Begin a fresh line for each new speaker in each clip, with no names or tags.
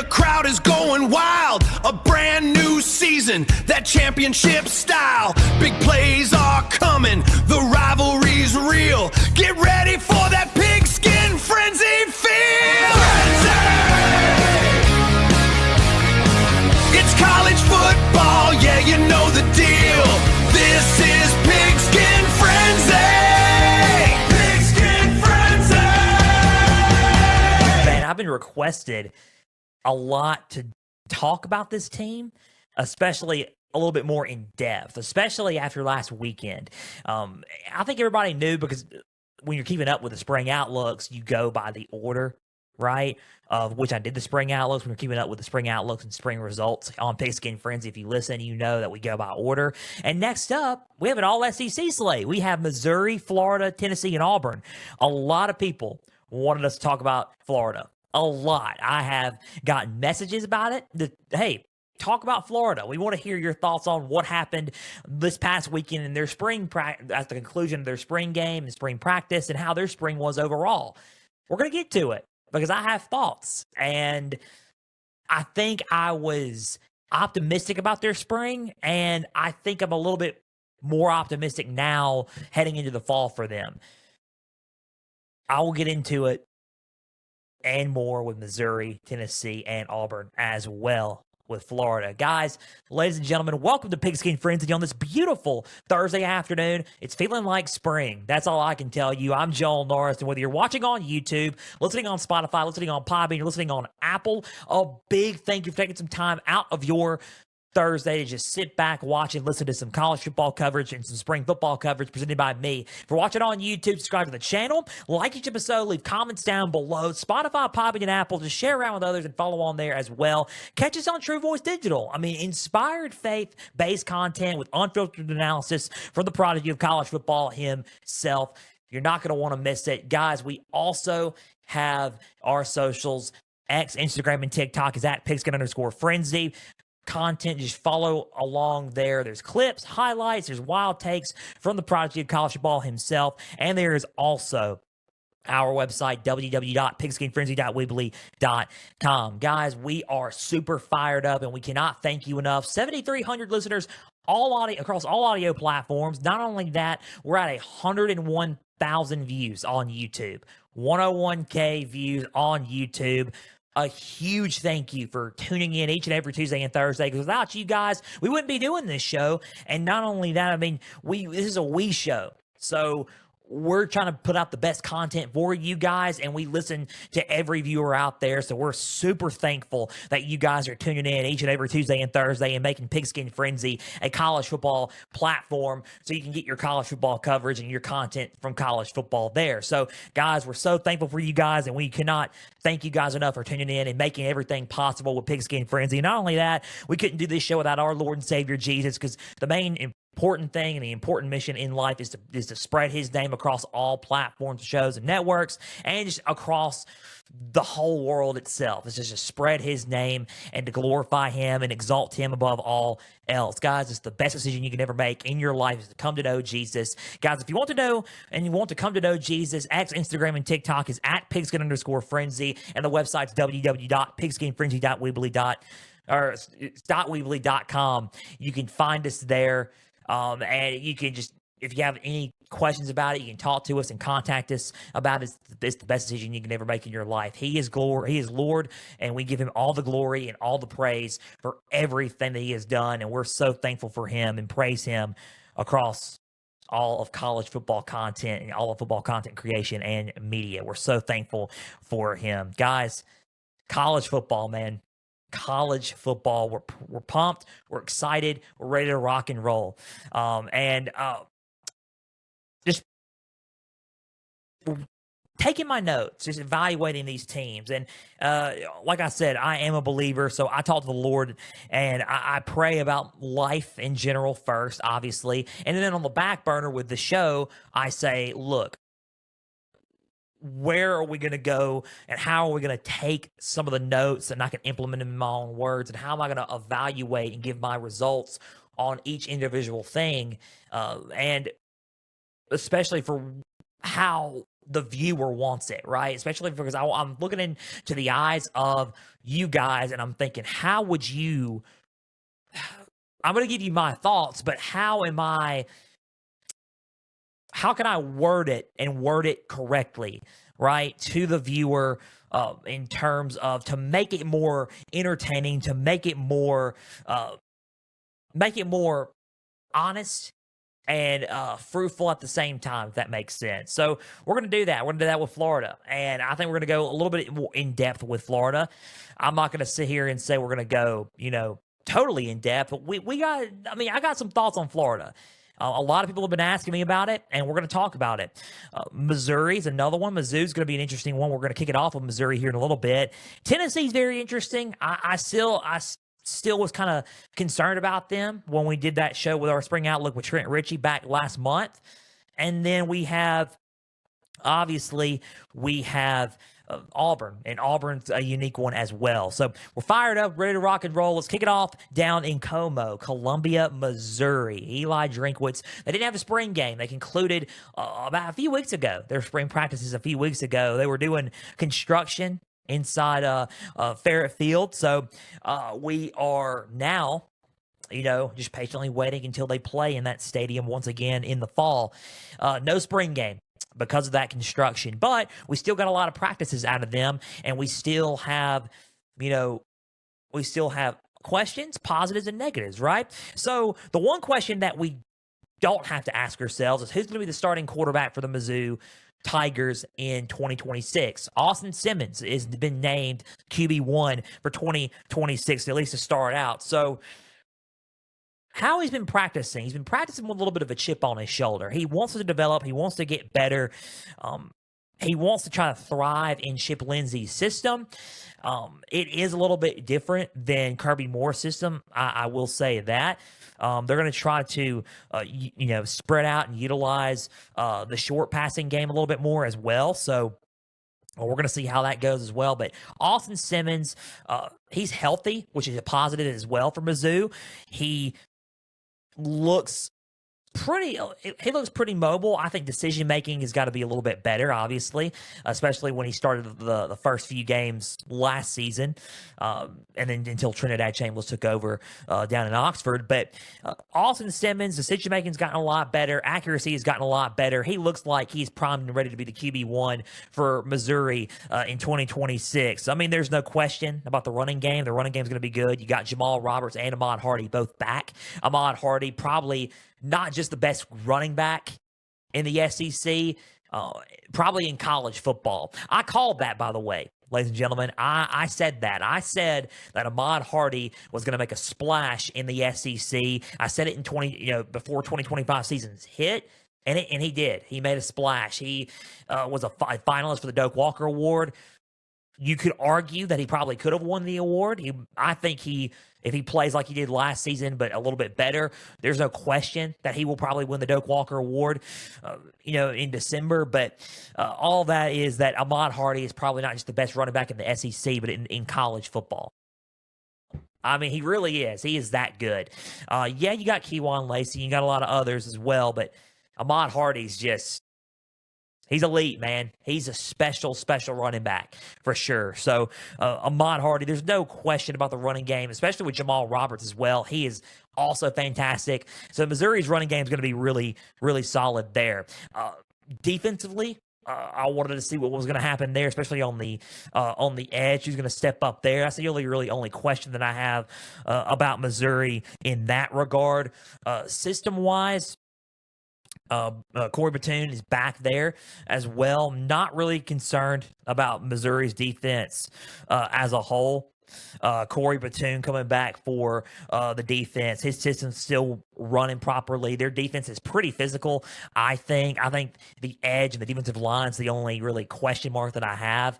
crowd is going wild. A brand new season, that championship style. Big plays are coming, the rivalry's real. Get ready for that Pigskin Frenzy feel. It's college football, yeah, you know the deal. This is Pigskin Frenzy. Pigskin Frenzy.
Man, I've been requested a lot to talk about this team, especially a little bit more in depth, especially after last weekend. I think everybody knew, because when you're keeping up with the spring outlooks, you go by the order, right? Of which I did the spring outlooks. When you're keeping up with the spring outlooks and spring results on Pigskin Frenzy, if you listen, you know that we go by order. And next up, we have an all SEC slate. We have Missouri, Florida, Tennessee, and Auburn. A lot of people wanted us to talk about Florida. A lot. I have gotten messages about it. Hey, talk about Florida. We want to hear your thoughts on what happened this past weekend in their spring at the conclusion of their spring game and spring practice, and how their spring was overall. We're going to get to it because I have thoughts, and I think I was optimistic about their spring, and I think I'm a little bit more optimistic now heading into the fall for them. I will get into it and more with Missouri, Tennessee, and Auburn, as well with Florida. Guys, ladies and gentlemen, welcome to Pigskin Frenzy on this beautiful Thursday afternoon. It's feeling like spring. That's all I can tell you. I'm Joel Norris, and whether you're watching on YouTube, listening on Spotify, listening on Podbean, you're listening on Apple, a big thank you for taking some time out of your Thursday to just sit back, watch, and listen to some college football coverage and some spring football coverage presented by me. If you're watching on YouTube, subscribe to the channel, like each episode, leave comments down below. Spotify, Podbean, and Apple, just share around with others and follow on there as well. Catch us on True Voice Digital. I mean, inspired faith-based content with unfiltered analysis from the prodigy of college football himself. You're not going to want to miss it. Guys, we also have our socials. X, Instagram, and TikTok is at Pigskin_Frenzy. Content, just follow along there. There's clips, highlights, there's wild takes from the prodigy of college football himself, and there is also our website, www.pigskinfrenzy.weebly.com. Guys, we are super fired up, and we cannot thank you enough. 7,300 listeners, all audio across all audio platforms. Not only that, we're at 101,000 views on YouTube, 101K views on YouTube. A huge thank you for tuning in each and every Tuesday and Thursday, because without you guys, we wouldn't be doing this show. And not only that, I mean, this is a we show. So we're trying to put out the best content for you guys, and we listen to every viewer out there. So we're super thankful that you guys are tuning in each and every Tuesday and Thursday and making Pigskin Frenzy a college football platform so you can get your college football coverage and your content from college football there. So, guys, we're so thankful for you guys, and we cannot thank you guys enough for tuning in and making everything possible with Pigskin Frenzy. Not only that, we couldn't do this show without our Lord and Savior Jesus, because the main important thing and the important mission in life is to spread his name across all platforms, shows, and networks, and just across the whole world itself. It's just to spread his name and to glorify him and exalt him above all else. Guys, it's the best decision you can ever make in your life, is to come to know Jesus. Guys, if you want to know and you want to come to know Jesus, X, Instagram, and TikTok is at Pigskin_Frenzy, and the website's www.pigskinfrenzy.weebly.com. You can find us there. And you can just, if you have any questions about it, you can talk to us and contact us about it. It's the best decision you can ever make in your life. He is Lord, and we give him all the glory and all the praise for everything that he has done. And we're so thankful for him and praise him across all of college football content and all of football content creation and media. We're so thankful for him. Guys, college football, man. College football, we're pumped, we're excited, we're ready to rock and roll, just taking my notes, just evaluating these teams. And like I said, I am a believer, so I talk to the Lord, and I pray about life in general first, obviously, and then on the back burner with the show, I say, look, where are we going to go, and how are we going to take some of the notes and I can implement them in my own words, and how am I going to evaluate and give my results on each individual thing, and especially for how the viewer wants it, right? Especially because I'm looking into the eyes of you guys and I'm thinking, how would you, I'm going to give you my thoughts, but how can I word it and word it correctly, right, to the viewer in terms of to make it more entertaining, to make it more honest and fruitful at the same time, if that makes sense. So we're going to do that. We're going to do that with Florida. And I think we're going to go a little bit more in depth with Florida. I'm not going to sit here and say we're going to go, totally in depth. But I got some thoughts on Florida. A lot of people have been asking me about it, and we're going to talk about it. Missouri's another one. Mizzou's going to be an interesting one. We're going to kick it off with Missouri here in a little bit. Tennessee's very interesting. I still was kind of concerned about them when we did that show with our spring outlook with Trent Ritchie back last month. And then we have Auburn, and Auburn's a unique one as well. So we're fired up, ready to rock and roll. Let's kick it off down in Columbia, Missouri. Eli Drinkwitz, they didn't have a spring game. They concluded about a few weeks ago, their spring practices a few weeks ago. They were doing construction inside Farrett Field. So we are now, just patiently waiting until they play in that stadium once again in the fall. No spring game because of that construction, but we still got a lot of practices out of them, and we still have questions, positives and negatives, right? So the one question that we don't have to ask ourselves is who's going to be the starting quarterback for the Mizzou Tigers in 2026. Austin Simmons has been named QB1 for 2026, at least to start out. So how he's been practicing with a little bit of a chip on his shoulder. He wants to develop. He wants to get better. He wants to try to thrive in Chip Lindsey's system. It is a little bit different than Kirby Moore's system. I will say that. They're going to try to, spread out and utilize the short passing game a little bit more as well. So we're going to see how that goes as well. But Austin Simmons, he's healthy, which is a positive as well for Mizzou. He looks pretty mobile. I think decision making has got to be a little bit better, obviously, especially when he started the first few games last season, and then until Trinidad Chambers took over down in Oxford. But Austin Simmons, decision making's gotten a lot better. Accuracy has gotten a lot better. He looks like he's primed and ready to be the QB1 for Missouri in 2026. I mean, there's no question about the running game. The running game is going to be good. You got Jamal Roberts and Ahmad Hardy both back. Ahmad Hardy probably not just the best running back in the SEC, probably in college football. I called that, by the way, ladies and gentlemen. I said that. I said that Ahmad Hardy was going to make a splash in the SEC. I said it in before 2025 seasons hit, and he did. He made a splash. He was a finalist for the Doak Walker Award. You could argue that he probably could have won the award. I think if he plays like he did last season, but a little bit better, there's no question that he will probably win the Doak Walker Award, in December. But all that is that Ahmad Hardy is probably not just the best running back in the SEC, but in college football. I mean, he really is. He is that good. You got Keywan Lacey. You got a lot of others as well, but Ahmad Hardy's just... he's elite, man. He's a special running back for sure. So Ahmad Hardy, there's no question about the running game, especially with Jamal Roberts as well. He is also fantastic. So Missouri's running game is going to be really, really solid there. Defensively, I wanted to see what was going to happen there, especially on the edge. Who's going to step up there? That's the only question that I have about Missouri in that regard. System-wise, Corey Batoon is back there as well. Not really concerned about Missouri's defense as a whole. Corey Batoon coming back for the defense. His system's still running properly. Their defense is pretty physical, I think. I think the edge and the defensive line's the only really question mark that I have.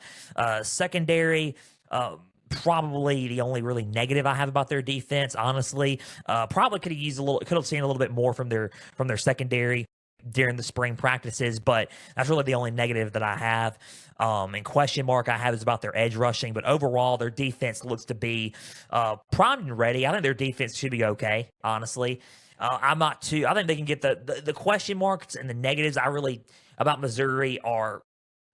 Secondary, probably the only really negative I have about their defense, honestly. Probably could have seen a little bit more from their secondary during the spring practices, but that's really the only negative that I have. And question mark I have is about their edge rushing, but overall their defense looks to be primed and ready. I think their defense should be okay, honestly. I'm not too. I think they can get the question marks and the negatives. About Missouri are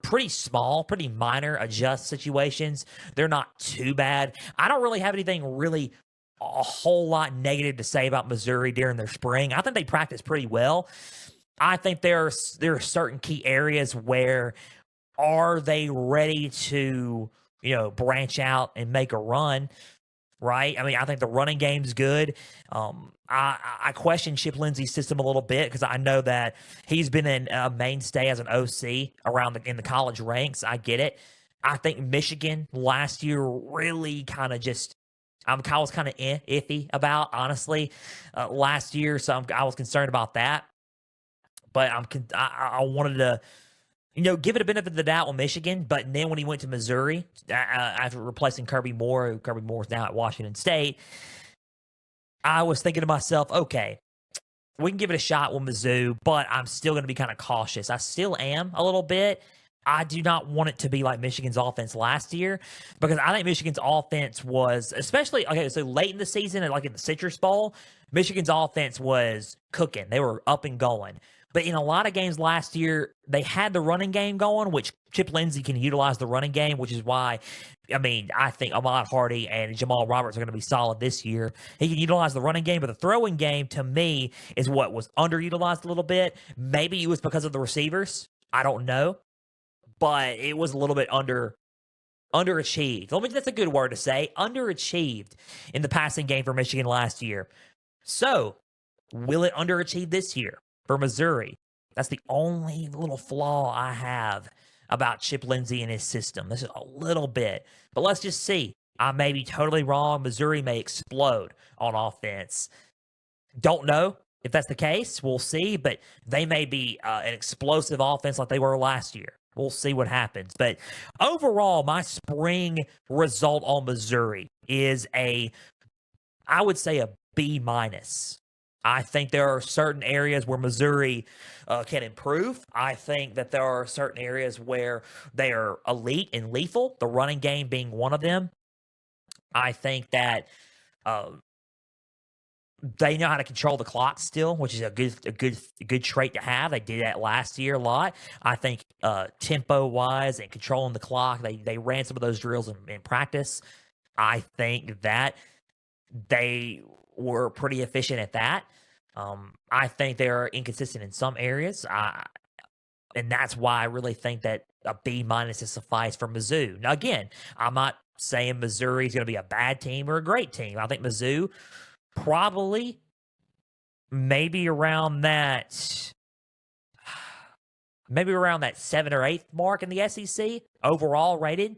pretty small, pretty minor adjust situations. They're not too bad. I don't really have anything really a whole lot negative to say about Missouri during their spring. I think they practice pretty well. I think there are certain key areas where are they ready to, branch out and make a run, right? I mean, I think the running game's good. I question Chip Lindsey's system a little bit because I know that he's been a mainstay as an OC in the college ranks. I get it. I think Michigan last year really kind of just I was kind of iffy about, honestly, last year. So I was concerned about that. But I wanted to, give it a benefit of the doubt with Michigan. But then when he went to Missouri, after replacing Kirby Moore's now at Washington State, I was thinking to myself, okay, we can give it a shot with Mizzou, but I'm still going to be kind of cautious. I still am a little bit. I do not want it to be like Michigan's offense last year because I think Michigan's offense was, especially, so late in the season, like in the Citrus Bowl, Michigan's offense was cooking. They were up and going. But in a lot of games last year, they had the running game going, which Chip Lindsey can utilize the running game, which is why, I think Ahmad Hardy and Jamal Roberts are going to be solid this year. He can utilize the running game, but the throwing game, to me, is what was underutilized a little bit. Maybe it was because of the receivers. I don't know. But it was a little bit underachieved. That's a good word to say. Underachieved in the passing game for Michigan last year. So, will it underachieve this year for Missouri? That's the only little flaw I have about Chip Lindsey and his system. This is a little bit. But let's just see. I may be totally wrong. Missouri may explode on offense. Don't know if that's the case. We'll see. But they may be an explosive offense like they were last year. We'll see what happens. But overall, my spring result on Missouri is I would say a B-. I think there are certain areas where Missouri can improve. I think that there are certain areas where they are elite and lethal, the running game being one of them. I think that they know how to control the clock still, which is a good trait to have. They did that last year a lot. I think tempo wise and controlling the clock, they ran some of those drills in practice. I think that they were pretty efficient at that. I think they're inconsistent in some areas, and that's why I really think that a B- is suffice for Mizzou. Now, again, I'm not saying Missouri is going to be a bad team or a great team. I think Mizzou probably maybe around that 7th or 8th mark in the SEC overall rating.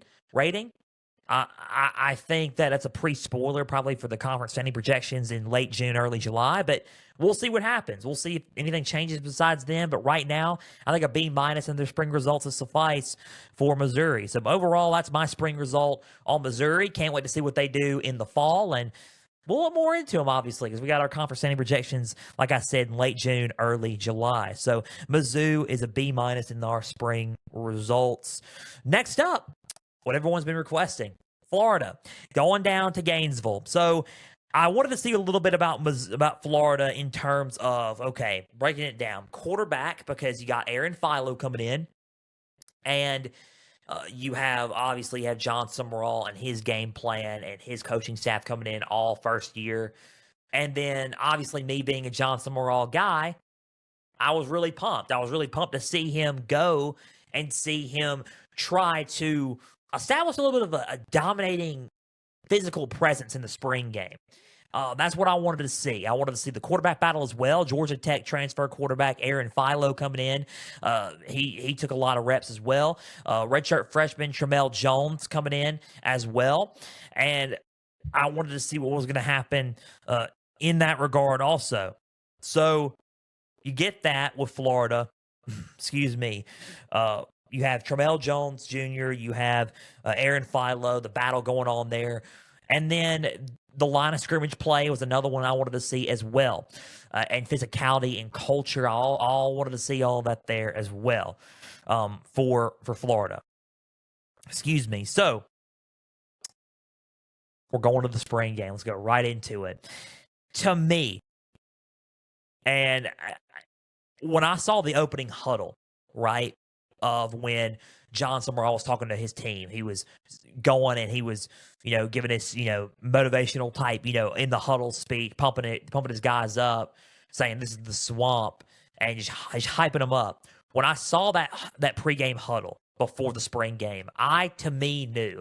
I think that that's a pre-spoiler probably for the conference standing projections in late June, early July, but we'll see what happens. We'll see if anything changes besides them, but right now, I think a B- in their spring results will suffice for Missouri. So overall, that's my spring result on Missouri. Can't wait to see what they do in the fall, and we'll look more into them, obviously, because we got our conference standing projections, like I said, in late June, early July. So Mizzou is a B- in our spring results. Next up, what everyone's been requesting, Florida, going down to Gainesville. So I wanted to see a little bit about Florida in terms of, okay, breaking it down. Quarterback, because you got Aaron Philo coming in, and you have John Summerall and his game plan and his coaching staff coming in all first year. And then, obviously, me being a John Summerall guy, I was really pumped. I was really pumped to see him go and see him try to establish a little bit of a dominating physical presence in the spring game. That's what I wanted to see. I wanted to see the quarterback battle as well. Georgia Tech transfer quarterback Aaron Philo coming in. He took a lot of reps as well. Redshirt freshman Tramel Jones coming in as well. And I wanted to see what was going to happen in that regard also. So you get that with Florida. Excuse me. You have Tramel Jones Jr., you have Aaron Philo, the battle going on there. And then the line of scrimmage play was another one I wanted to see as well. And physicality and culture, I all wanted to see all that there as well for Florida. Excuse me. So, we're going to the spring game. Let's go right into it. To me, and when I saw the opening huddle, right, of when John Summerall was talking to his team. He was going and he was, giving his, motivational type, in the huddle speak, pumping his guys up, saying this is the swamp, and just hyping them up. When I saw that pregame huddle before the spring game, I knew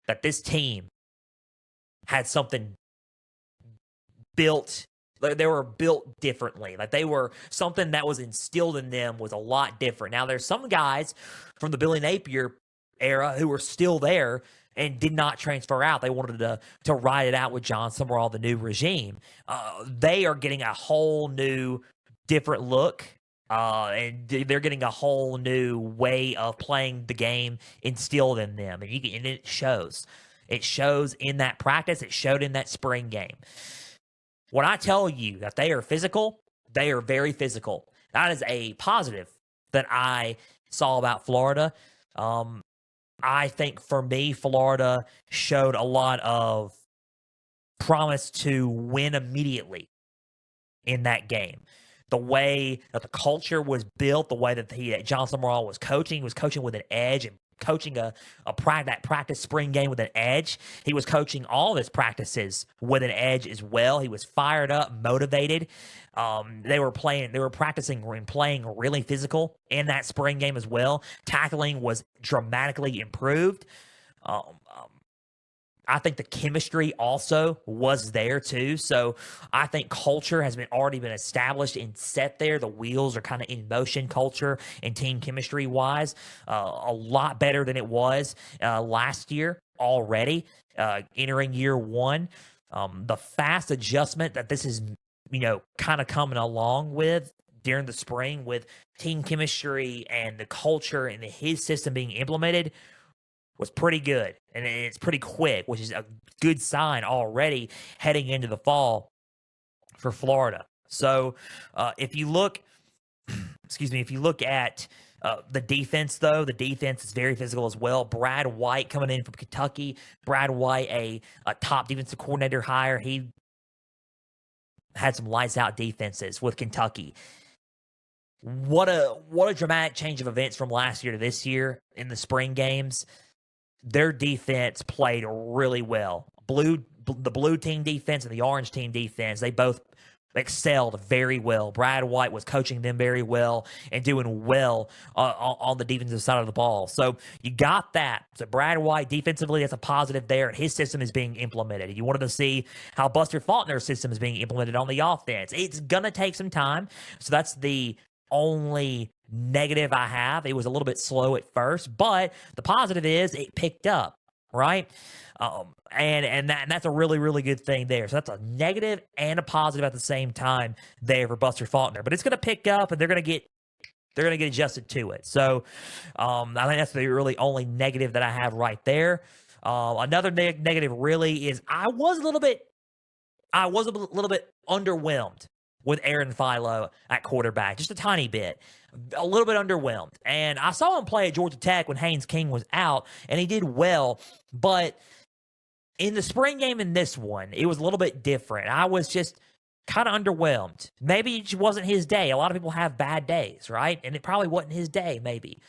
that this team had something built. They were built differently. Like, they were, something that was instilled in them was a lot different. Now, there's some guys from the Billy Napier era who were still there and did not transfer out. They wanted to ride it out with John Summerall, the new regime. They are getting a whole new, different look. And they're getting a whole new way of playing the game instilled in them. And it shows. It shows in that practice. It showed in that spring game. When I tell you that they are physical, they are very physical. That is a positive that I saw about Florida. I think for me, Florida showed a lot of promise to win immediately in that game. The way that the culture was built, the way that John Summerall was coaching with an edge and coaching that practice spring game with an edge. He was coaching all of his practices with an edge as well. He was fired up, motivated. They were practicing and playing really physical in that spring game as well. Tackling was dramatically improved. I think the chemistry also was there too. So I think culture has already been established and set there. The wheels are kind of in motion, culture and team chemistry wise, a lot better than it was last year already, entering year one. The fast adjustment that this is, kind of coming along with during the spring with team chemistry and the culture and his system being implemented was pretty good, and it's pretty quick, which is a good sign already heading into the fall for Florida. So if you look at the defense, though, the defense is very physical as well. Brad White coming in from Kentucky. Brad White, a top defensive coordinator hire. He had some lights-out defenses with Kentucky. What a dramatic change of events from last year to this year in the spring games. Their defense played really well. The blue team defense and the orange team defense, they both excelled very well. Brad White was coaching them very well and doing well on the defensive side of the ball. So you got that. So Brad White defensively, that's a positive there. His system is being implemented. You wanted to see how Buster Faulkner's system is being implemented on the offense. It's going to take some time. So that's the only negative I have. It was a little bit slow at first, but the positive is it picked up, right? And that's a really, really good thing there. So that's a negative and a positive at the same time there for Buster Faulkner. But it's going to pick up, and they're going to get adjusted to it. So I think that's the really only negative that I have right there. Another negative really is I was a little bit underwhelmed with Aaron Philo at quarterback, just a tiny bit. A little bit underwhelmed. And I saw him play at Georgia Tech when Haynes King was out, and he did well. But in the spring game in this one, it was a little bit different. I was just kind of underwhelmed. Maybe it just wasn't his day. A lot of people have bad days, right? And it probably wasn't his day, maybe.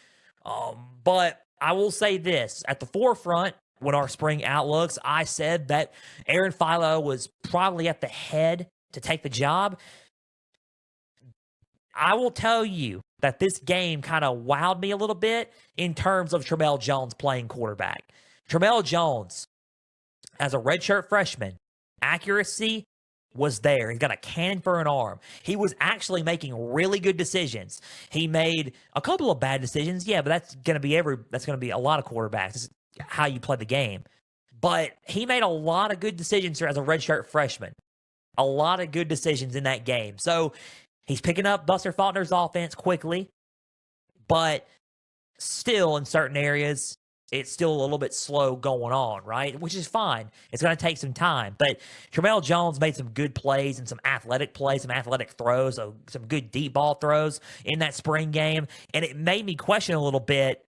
But I will say this. At the forefront, when our spring outlooks, I said that Aaron Philo was probably at the head to take the job. I will tell you that this game kind of wowed me a little bit in terms of Tramel Jones playing quarterback. Tramel Jones, as a redshirt freshman, accuracy was there. He's got a cannon for an arm. He was actually making really good decisions. He made a couple of bad decisions, yeah, but that's going to be a lot of quarterbacks. It's how you play the game. But he made a lot of good decisions as a redshirt freshman. A lot of good decisions in that game. So he's picking up Buster Faulkner's offense quickly, but still in certain areas, it's still a little bit slow going on, right? Which is fine. It's going to take some time. But Tramel Jones made some good plays and some athletic plays, some athletic throws, some good deep ball throws in that spring game. And it made me question a little bit.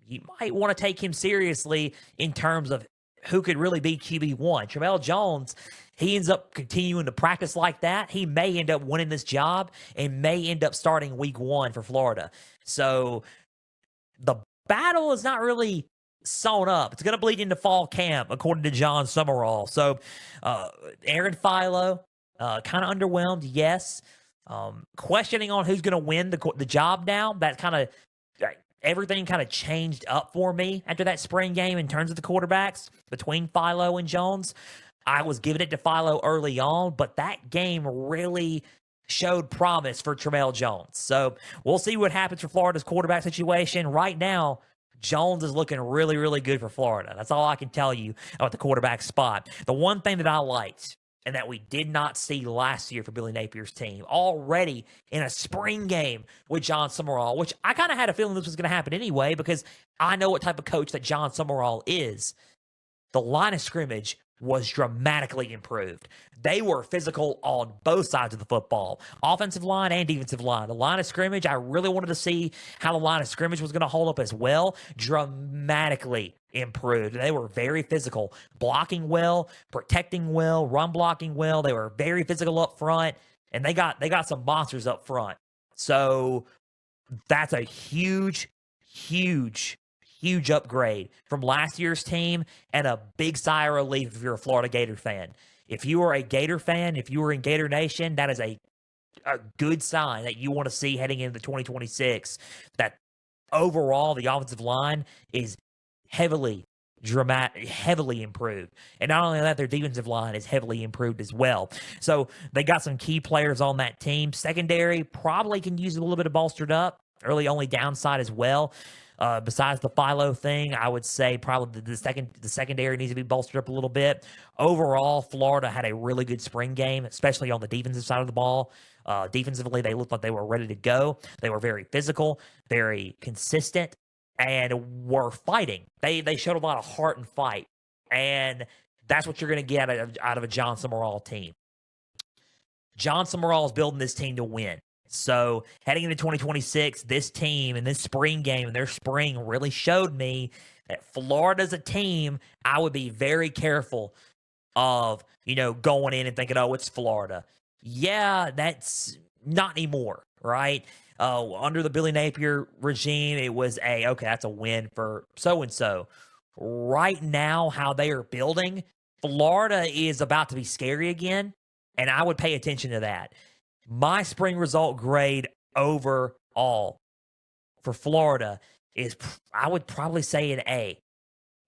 You might want to take him seriously in terms of who could really be QB1. Tramel Jones, he ends up continuing to practice like that. He may end up winning this job and may end up starting week 1 for Florida. So the battle is not really sewn up. It's going to bleed into fall camp, according to John Summerall. So, Aaron Philo, kind of underwhelmed, yes. Questioning on who's going to win the job now. That kind of everything kind of changed up for me after that spring game in terms of the quarterbacks between Philo and Jones. I was giving it to Philo early on, but that game really showed promise for Tramel Jones. So we'll see what happens for Florida's quarterback situation. Right now, Jones is looking really, really good for Florida. That's all I can tell you about the quarterback spot. The one thing that I liked and that we did not see last year for Billy Napier's team, already in a spring game with John Summerall, which I kind of had a feeling this was going to happen anyway because I know what type of coach that John Summerall is. The line of scrimmage was dramatically improved. They were physical on both sides of the football, offensive line and defensive line. The line of scrimmage, I really wanted to see how the line of scrimmage was going to hold up as well. Dramatically improved. They were very physical, blocking well, protecting well, run blocking well. They were very physical up front, and they got some monsters up front. So that's a huge upgrade from last year's team and a big sigh of relief if you're a Florida Gator fan. If you are a Gator fan, if you are in Gator Nation, that is a good sign that you want to see heading into 2026. That overall, the offensive line is heavily improved. And not only that, their defensive line is heavily improved as well. So they got some key players on that team. Secondary probably can use a little bit of bolstered up. Early only downside as well. Besides the Philo thing, I would say probably the secondary needs to be bolstered up a little bit. Overall, Florida had a really good spring game, especially on the defensive side of the ball. Defensively, they looked like they were ready to go. They were very physical, very consistent, and were fighting. They showed a lot of heart and fight, and that's what you're going to get out of a John Summerall team. John Summerall is building this team to win. So heading into 2026, this team and this spring game and their spring really showed me that Florida's a team I would be very careful of, going in and thinking, oh, it's Florida. Yeah, that's not anymore, right? Under the Billy Napier regime, it was okay, that's a win for so-and-so. Right now, how they are building, Florida is about to be scary again, and I would pay attention to that. My spring result grade overall for Florida is, I would probably say an A.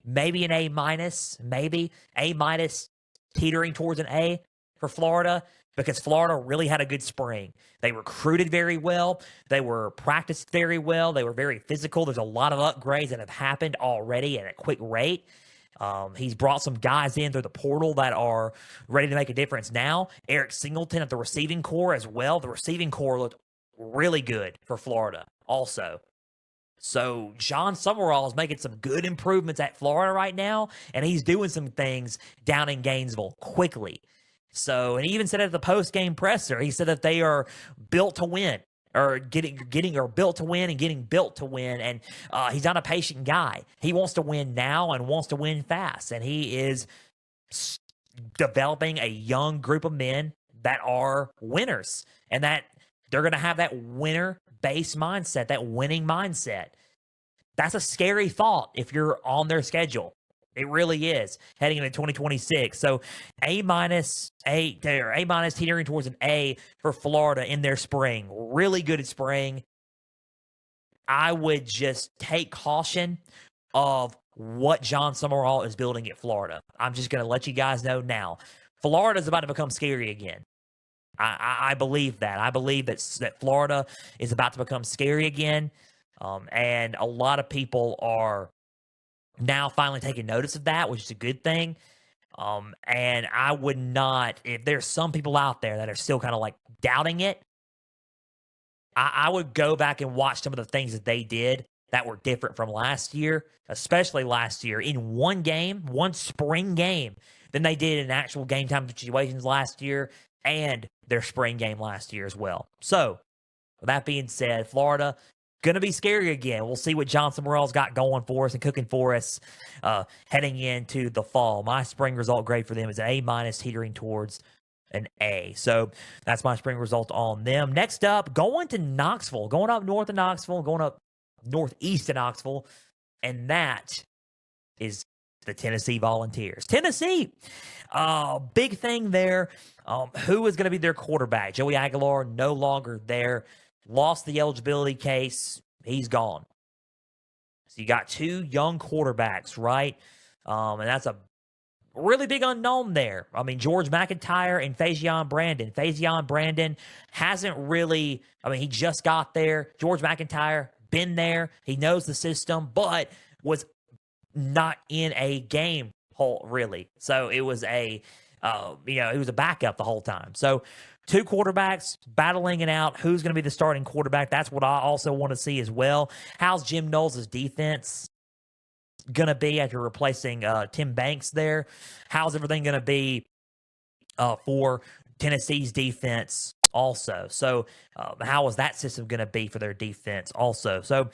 Maybe an A minus, maybe A minus teetering towards an A for Florida because Florida really had a good spring. They recruited very well. They were practiced very well. They were very physical. There's a lot of upgrades that have happened already at a quick rate. He's brought some guys in through the portal that are ready to make a difference now. Eric Singleton at the receiving core as well. The receiving core looked really good for Florida also. So John Summerall is making some good improvements at Florida right now, and he's doing some things down in Gainesville quickly. So, and he even said at the post-game presser, he said that they are built to win. Or built to win and getting built to win. And he's not a patient guy. He wants to win now and wants to win fast. And he is developing a young group of men that are winners. And that they're going to have that winner-based mindset, that winning mindset. That's a scary thought if you're on their schedule. It really is heading into 2026. So A minus teetering towards an A for Florida in their spring. Really good at spring. I would just take caution of what John Summerall is building at Florida. I'm just going to let you guys know now. Florida's about to become scary again. I believe that. I believe that Florida is about to become scary again. And a lot of people are now finally taking notice of that, which is a good thing. And I would not, if there's some people out there that are still kind of like doubting it, I would go back and watch some of the things that they did that were different from last year, especially last year in one spring game, than they did in actual game time situations last year and their spring game last year as well. So, with that being said, Florida, going to be scary again. We'll see what John Summerall's got going for us and cooking for us heading into the fall. My spring result grade for them is an A minus teetering towards an A. So that's my spring result on them. Next up, going up north of Knoxville, going up northeast of Knoxville, and that is the Tennessee Volunteers. Tennessee, big thing there. Who is going to be their quarterback? Joey Aguilar, no longer there. Lost the eligibility case. He's gone. So you got two young quarterbacks, right? And that's a really big unknown there. I mean, George McIntyre and Faison Brandon. Faison Brandon hasn't really, he just got there. George McIntyre, been there. He knows the system, but was not in a game really. So it was he was a backup the whole time. So two quarterbacks battling it out. Who's going to be the starting quarterback? That's what I also want to see as well. How's Jim Knowles' defense going to be after replacing Tim Banks there? How's everything going to be for Tennessee's defense also? So how is that system going to be for their defense also? So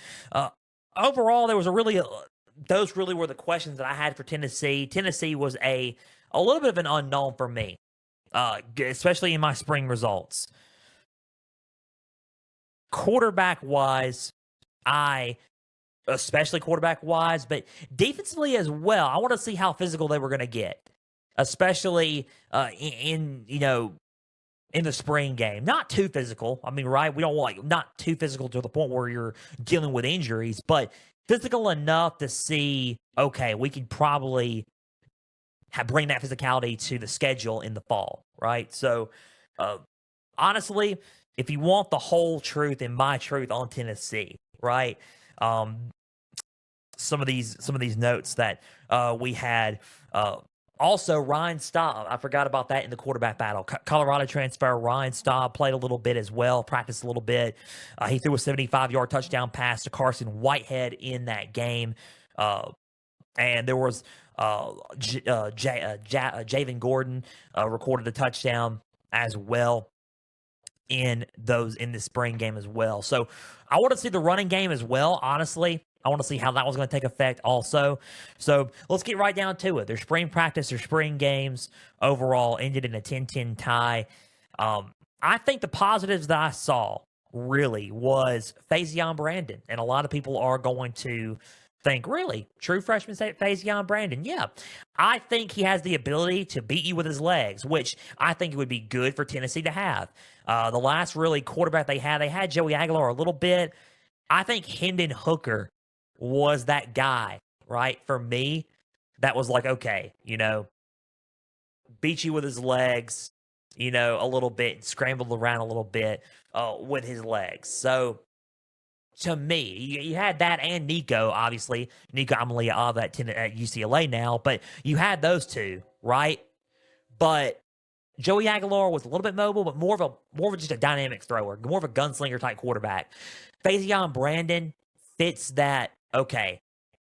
overall, there was those really were the questions that I had for Tennessee. Tennessee was a little bit of an unknown for me, especially in my spring results. Quarterback-wise, especially quarterback-wise, but defensively as well, I want to see how physical they were going to get, especially in the spring game. Not too physical. Right? We don't want not too physical to the point where you're dealing with injuries, but physical enough to see, okay, we could probably bring that physicality to the schedule in the fall, right? So, honestly, if you want the whole truth and my truth on Tennessee, right? Some of these notes that we had. Also, Ryan Staub, I forgot about that in the quarterback battle. Colorado transfer Ryan Staub played a little bit as well, practiced a little bit. He threw a 75-yard touchdown pass to Carson Whitehead in that game. And there was Javen Gordon recorded a touchdown as well in the spring game as well. So I want to see the running game as well, honestly. I want to see how that was going to take effect also. So let's get right down to it. Their spring practice, their spring games overall ended in a 10-10 tie. I think the positives that I saw really was Faison Brandon. And a lot of people are going to think, really, true freshman Faison Brandon? Yeah. I think he has the ability to beat you with his legs, which I think would be good for Tennessee to have. The last really quarterback they had Joey Aguilar a little bit. I think Hendon Hooker was that guy, right? For me, that was like, okay, beat you with his legs, a little bit, scrambled around a little bit with his legs. So to me, you had that and Nico, obviously. Nico Amalia at UCLA now, but you had those two, right? But Joey Aguilar was a little bit mobile, but more of just a dynamic thrower, more of a gunslinger type quarterback. Faison Brandon fits that, okay,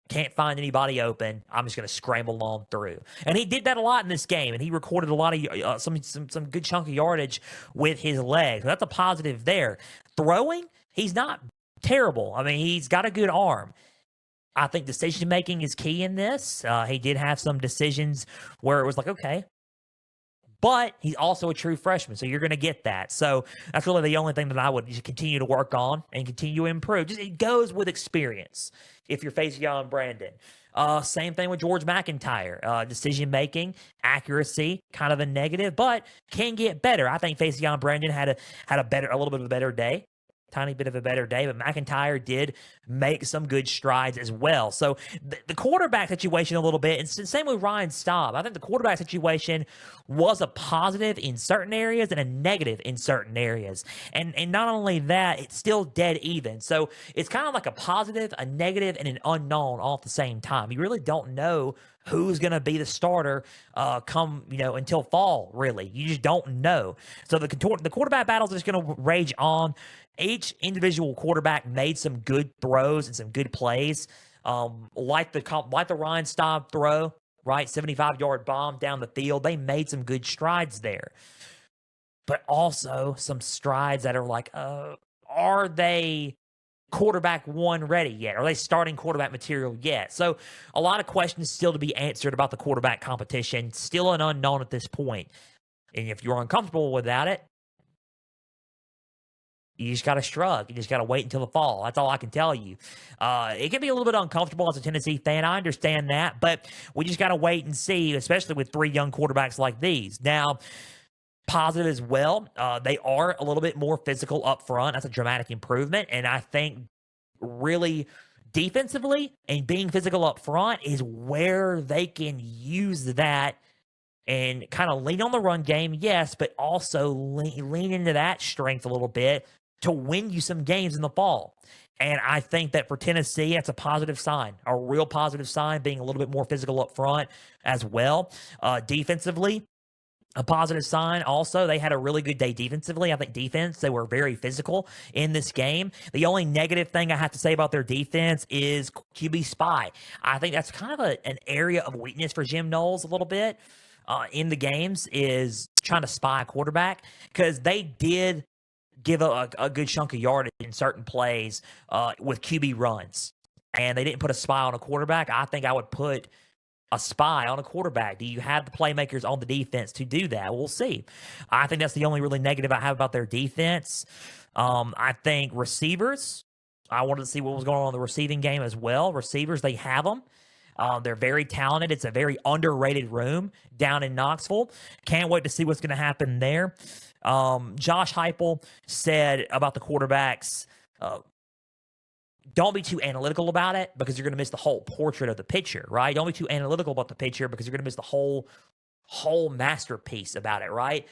can't find anybody open, I'm just going to scramble on through. And he did that a lot in this game, and he recorded a lot of some good chunk of yardage with his legs. So that's a positive there. Throwing, he's not terrible. He's got a good arm. I think decision-making is key in this. He did have some decisions where it was like, okay. But he's also a true freshman, so you're going to get that. So that's really the only thing that I would just continue to work on and continue to improve. It goes with experience if you're Faison Brandon. Same thing with George McIntyre. Decision-making, accuracy, kind of a negative, but can get better. I think Faison Brandon had a little bit of a better day. Tiny bit of a better day, but McIntyre did make some good strides as well. So the quarterback situation a little bit, and same with Ryan Staub. I think the quarterback situation was a positive in certain areas and a negative in certain areas. And not only that, it's still dead even. So it's kind of like a positive, a negative, and an unknown all at the same time. You really don't know who's going to be the starter until fall, really. You just don't know. So the quarterback battles are just going to rage on. Each individual quarterback made some good throws and some good plays, like the Ryan Staub throw, right? 75-yard bomb down the field. They made some good strides there. But also some strides that are like, are they quarterback one ready yet? Are they starting quarterback material yet? So a lot of questions still to be answered about the quarterback competition. Still an unknown at this point. And if you're uncomfortable without it, You just got to shrug. You just got to wait until the fall. That's all I can tell you. It can be a little bit uncomfortable as a Tennessee fan. I understand that, but we just got to wait and see, especially with 3 young quarterbacks like these. Now, positive as well, they are a little bit more physical up front. That's a dramatic improvement, and I think really defensively and being physical up front is where they can use that and kind of lean on the run game, yes, but also lean into that strength a little bit to win you some games in the fall. And I think that for Tennessee, that's a positive sign, a real positive sign, being a little bit more physical up front as well. Defensively, a positive sign also, they had a really good day defensively. I think defense, they were very physical in this game. The only negative thing I have to say about their defense is QB spy. I think that's kind of an area of weakness for Jim Knowles a little bit in the games, is trying to spy a quarterback, because they did give a good chunk of yardage in certain plays with QB runs, and they didn't put a spy on a quarterback. I think I would put a spy on a quarterback. Do you have the playmakers on the defense to do that? We'll see. I think that's the only really negative I have about their defense. I think receivers, I wanted to see what was going on in the receiving game as well. Receivers, they have them. They're very talented. It's a very underrated room down in Knoxville. Can't wait to see what's going to happen there. Josh Heupel said about the quarterbacks, don't be too analytical about it, because you're going to miss the whole portrait of the picture, right? Don't be too analytical about the picture, because you're going to miss the whole masterpiece about it, right?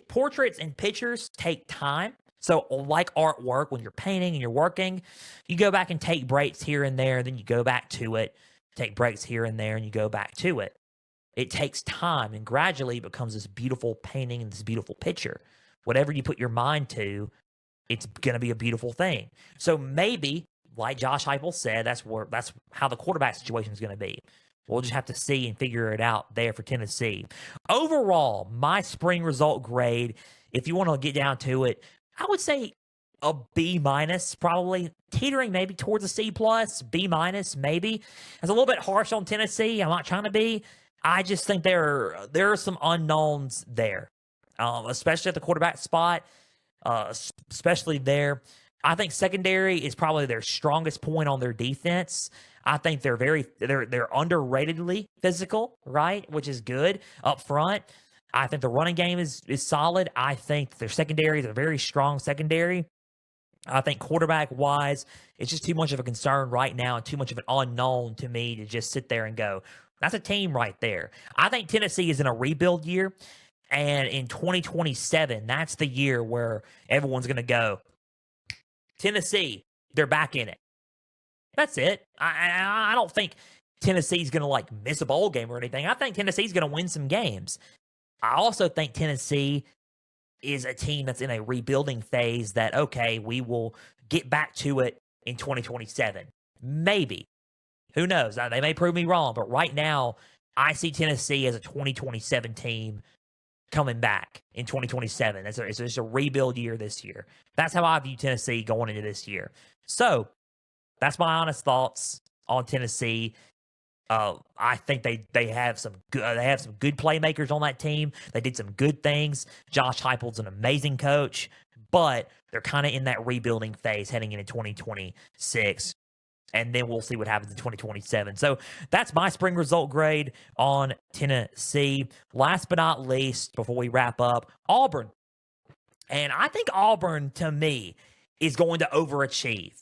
Portraits and pictures take time. So like artwork, when you're painting and you're working, you go back and take breaks here and there, then you go back to it, take breaks here and there, and you go back to it. It takes time, and gradually it becomes this beautiful painting and this beautiful picture. Whatever you put your mind to, it's going to be a beautiful thing. So maybe, like Josh Heupel said, that's how the quarterback situation is going to be. We'll just have to see and figure it out there for Tennessee. Overall, my spring result grade, if you want to get down to it, I would say a B minus, probably teetering maybe towards a C plus, B minus maybe. It's a little bit harsh on Tennessee. I'm not trying to be. I just think there are some unknowns there, especially at the quarterback spot. Especially there. I think secondary is probably their strongest point on their defense. I think they're underratedly physical, right? Which is good up front. I think the running game is solid. I think their secondary is a very strong secondary. I think quarterback-wise, it's just too much of a concern right now and too much of an unknown to me to just sit there and go, that's a team right there. I think Tennessee is in a rebuild year. And in 2027, that's the year where everyone's going to go, Tennessee, they're back in it. That's it. I don't think Tennessee's going to miss a bowl game or anything. I think Tennessee's going to win some games. I also think Tennessee is a team that's in a rebuilding phase that, okay, we will get back to it in 2027. Maybe. Who knows? They may prove me wrong, but right now, I see Tennessee as a 2027 team coming back in 2027. It's just a rebuild year this year. That's how I view Tennessee going into this year. So that's my honest thoughts on Tennessee. I think they have some good playmakers on that team. They did some good things. Josh Heupel's an amazing coach, but they're kind of in that rebuilding phase heading into 2026. And then we'll see what happens in 2027. So that's my spring result grade on Tennessee. Last but not least, before we wrap up, Auburn. And I think Auburn, to me, is going to overachieve.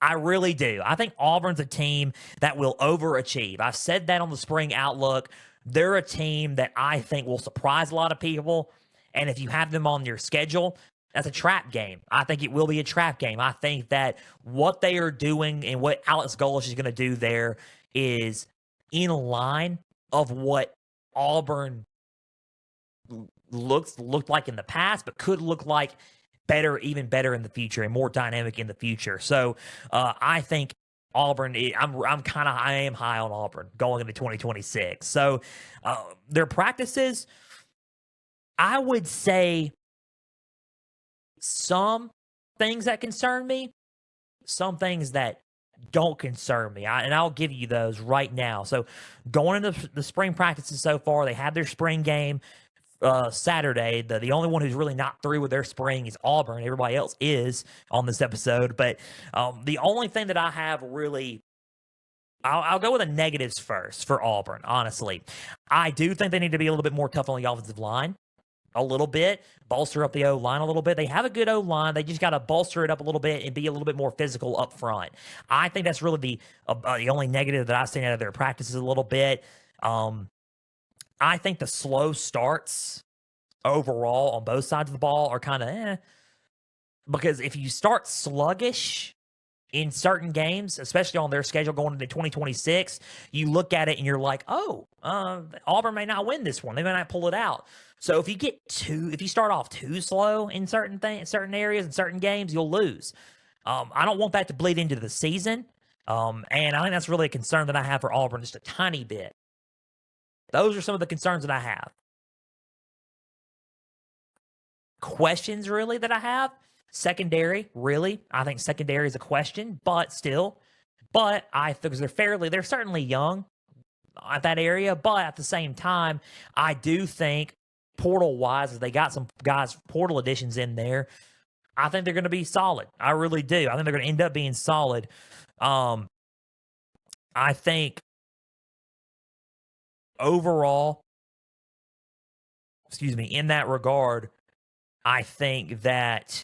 I really do. I think Auburn's a team that will overachieve. I've said that on the spring outlook. They're a team that I think will surprise a lot of people. And if you have them on your schedule, that's a trap game. I think it will be a trap game. I think that what they are doing and what Alex Golesh is going to do there is in line of what Auburn looked like in the past, but could look like even better in the future and more dynamic in the future. So I think Auburn, I am high on Auburn going into 2026. So their practices, I would say, some things that concern me, some things that don't concern me. And I'll give you those right now. So going into the spring practices so far, they had their spring game Saturday. The only one who's really not through with their spring is Auburn. Everybody else is on this episode. But the only thing that I have really, I'll go with the negatives first for Auburn, honestly. I do think they need to be a little bit more tough on the offensive line. A little bit, bolster up the O-line a little bit. They have a good O-line. They just got to bolster it up a little bit and be a little bit more physical up front. I think that's really the only negative that I've seen out of their practices a little bit. I think the slow starts overall on both sides of the ball are kind of because if you start sluggish in certain games, especially on their schedule going into 2026, you look at it and you're like, Auburn may not win this one. They may not pull it out. So if you start off too slow in certain areas, in certain games, you'll lose. I don't want that to bleed into the season. And I think that's really a concern that I have for Auburn, just a tiny bit. Those are some of the concerns that I have. Questions, really, that I have. Secondary, really. I think secondary is a question, but still. But I think they're certainly young at that area, but at the same time, I do think portal-wise, as they got some guys, portal additions in there, I think they're going to be solid. I really do. I think they're going to end up being solid. I think overall, in that regard, I think that,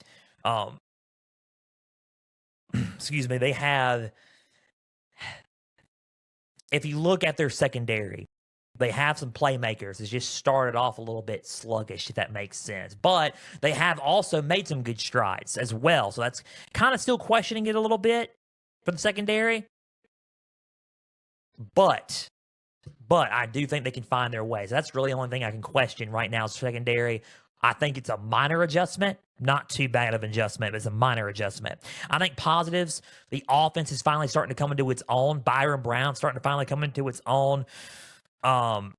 they have, if you look at their secondary, they have some playmakers. It's just started off a little bit sluggish, if that makes sense. But they have also made some good strides as well. So that's kind of still questioning it a little bit for the secondary. But I do think they can find their ways. That's really the only thing I can question right now is secondary. I think it's a minor adjustment, not too bad of an adjustment, but it's a minor adjustment. I think positives, the offense is finally starting to come into its own. Byron Brown starting to finally come into its own. And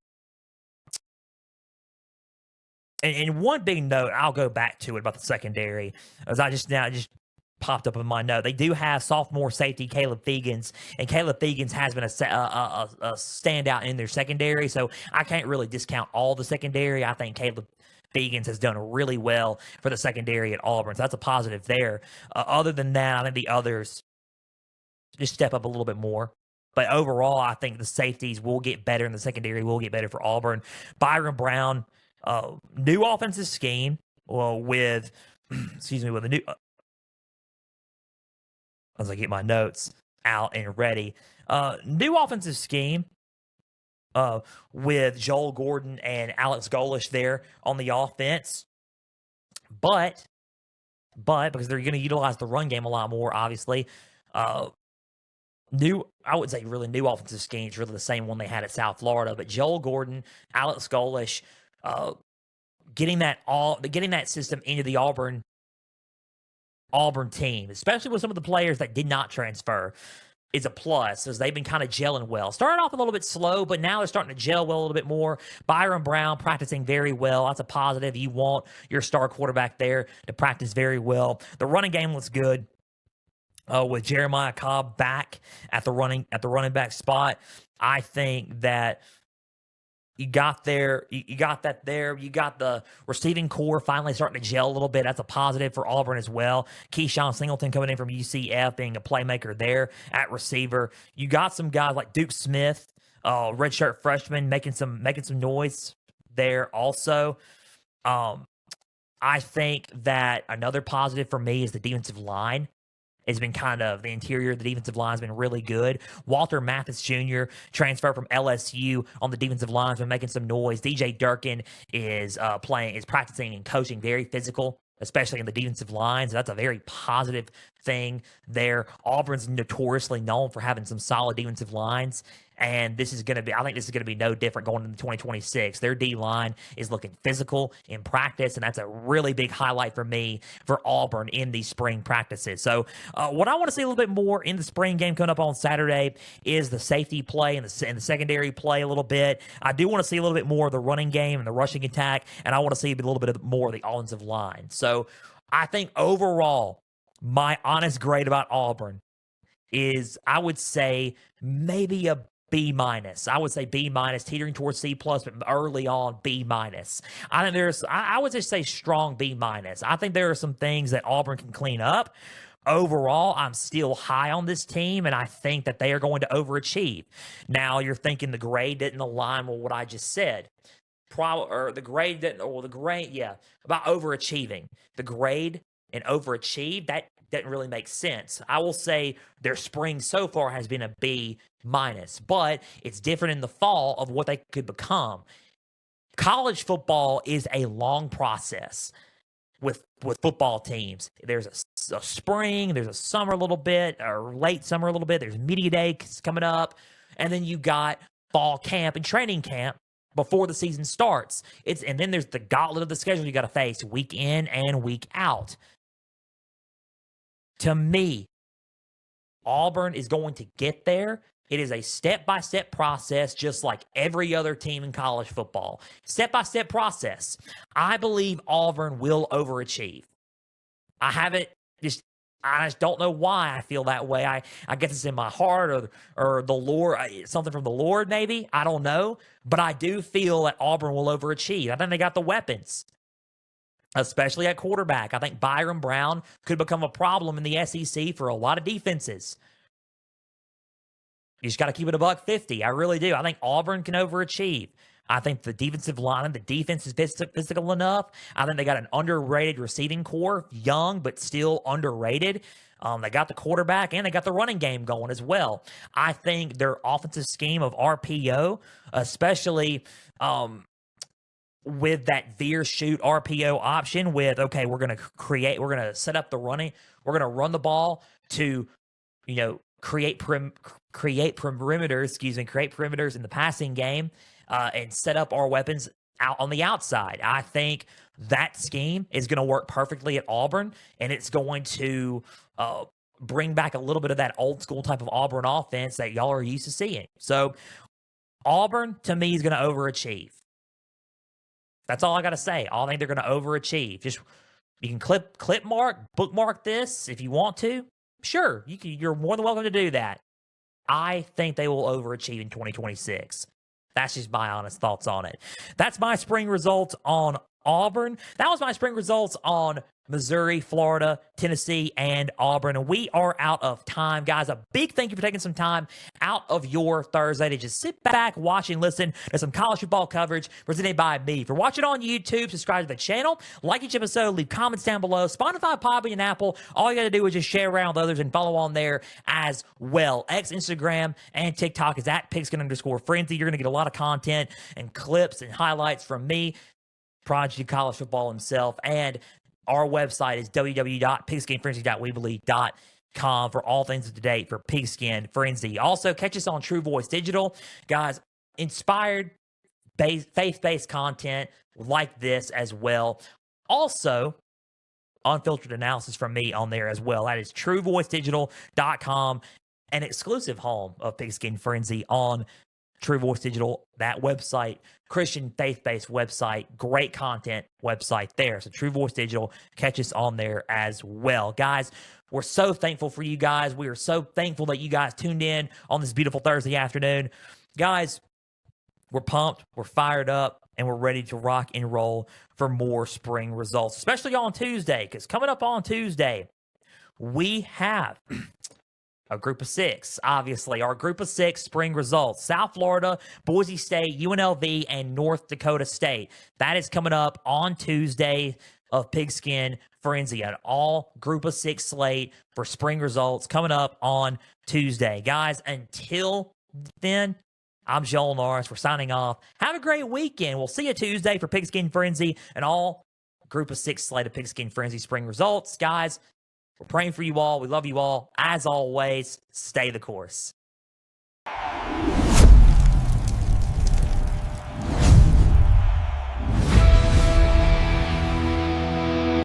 one big note, I'll go back to it about the secondary, as I just popped up in my note. They do have sophomore safety Caleb Fegans, and Caleb Fegans has been a standout in their secondary, so I can't really discount all the secondary. I think Caleb Fegans has done really well for the secondary at Auburn, so that's a positive there. Other than that, I think the others just step up a little bit more. But overall, I think the safeties will get better and the secondary will get better for Auburn. Byron Brown, new offensive scheme with a new. As I get my notes out and ready, new offensive scheme with Joel Gordon and Alex Golish there on the offense, but because they're going to utilize the run game a lot more, obviously. I would say really new offensive scheme is really the same one they had at South Florida, but Joel Gordon, Alex Golish, getting that system into the Auburn team, especially with some of the players that did not transfer, is a plus, as they've been kind of gelling well. Started off a little bit slow, but now they're starting to gel well a little bit more. Byron Brown practicing very well. That's a positive. You want your star quarterback there to practice very well. The running game looks good. With Jeremiah Cobb back at the running back spot, I think that you got that there. You got the receiving core finally starting to gel a little bit. That's a positive for Auburn as well. Keyshawn Singleton coming in from UCF, being a playmaker there at receiver. You got some guys like Duke Smith, redshirt freshman, making some noise there also. I think that another positive for me is the defensive line. It's been the interior of the defensive line has been really good. Walter Mathis Jr., transfer from LSU on the defensive line, has been making some noise. DJ Durkin is practicing and coaching very physical, especially in the defensive line. So that's a very positive thing there. Auburn's notoriously known for having some solid defensive lines. And I think this is going to be no different going into 2026. Their D-line is looking physical in practice, and that's a really big highlight for me for Auburn in these spring practices. So what I want to see a little bit more in the spring game coming up on Saturday is the safety play and the secondary play a little bit. I do want to see a little bit more of the running game and the rushing attack, and I want to see a little bit more of the offensive line. So I think overall, my honest grade about Auburn is, I would say, maybe a B minus. I would say B minus, teetering towards C plus, but early on B minus. I think I would just say strong B minus. I think there are some things that Auburn can clean up. Overall, I'm still high on this team, and I think that they are going to overachieve. Now, you're thinking the grade didn't align with what I just said. About overachieving. The grade and overachieve, that doesn't really make sense. I will say their spring so far has been a B minus, but it's different in the fall of what they could become. College football is a long process. With football teams, there's a spring, there's a summer a little bit, or late summer a little bit. There's media day coming up, and then you got fall camp and training camp before the season starts. And then there's the gauntlet of the schedule you got to face week in and week out. To me, Auburn is going to get there. It is a step-by-step process, just like every other team in college football. Step-by-step process. I believe Auburn will overachieve. I just don't know why I feel that way. I guess it's in my heart or the Lord, something from the Lord maybe. I don't know. But I do feel that Auburn will overachieve. I think they got the weapons, especially at quarterback. I think Byron Brown could become a problem in the SEC for a lot of defenses. You just got to keep it $150. I really do. I think Auburn can overachieve. I think the defensive line, the defense is physical enough. I think they got an underrated receiving core, young but still underrated. They got the quarterback and they got the running game going as well. I think their offensive scheme of RPO, especially with that veer shoot RPO option with, okay, we're going to set up the running. We're going to run the ball to, create perimeters in the passing game and set up our weapons out on the outside. I think that scheme is going to work perfectly at Auburn, and it's going to bring back a little bit of that old school type of Auburn offense that y'all are used to seeing. So Auburn, to me, is going to overachieve. That's all I got to say. I think they're going to overachieve. Just you can bookmark this if you want to. Sure, you're more than welcome to do that. I think they will overachieve in 2026. That's just my honest thoughts on it. That's my spring results on Auburn. That was my spring results on Missouri, Florida, Tennessee, and Auburn. And we are out of time, guys. A big thank you for taking some time out of your Thursday to just sit back, watch, and listen to some college football coverage presented by me. For watching on YouTube, subscribe to the channel, like each episode, leave comments down below. Spotify, Podbean, and Apple. All you got to do is just share around with others and follow on there as well. X, Instagram, and TikTok is at Pigskin_Frenzy. You're going to get a lot of content and clips and highlights from me, Prodigy College Football himself, and our website is www.pigskinfrenzy.weebly.com for all things up to date for Pigskin Frenzy. Also, catch us on True Voice Digital. Guys, inspired, faith-based content like this as well. Also, unfiltered analysis from me on there as well. That is truevoicedigital.com, an exclusive home of Pigskin Frenzy on True Voice Digital, that website, Christian faith-based website, great content website there. So True Voice Digital, catch us on there as well. Guys, we're so thankful for you guys. We are so thankful that you guys tuned in on this beautiful Thursday afternoon. Guys, we're pumped, we're fired up, and we're ready to rock and roll for more spring results, especially on Tuesday, because coming up on Tuesday, we have a group of six, obviously. Our group of six spring results: South Florida, Boise State, UNLV, and North Dakota State. That is coming up on Tuesday of Pigskin Frenzy. An all group of six slate for spring results coming up on Tuesday. Guys, until then, I'm Joel Norris. We're signing off. Have a great weekend. We'll see you Tuesday for Pigskin Frenzy, an all group of six slate of Pigskin Frenzy spring results. Guys, we're praying for you all. We love you all. As always, stay the course.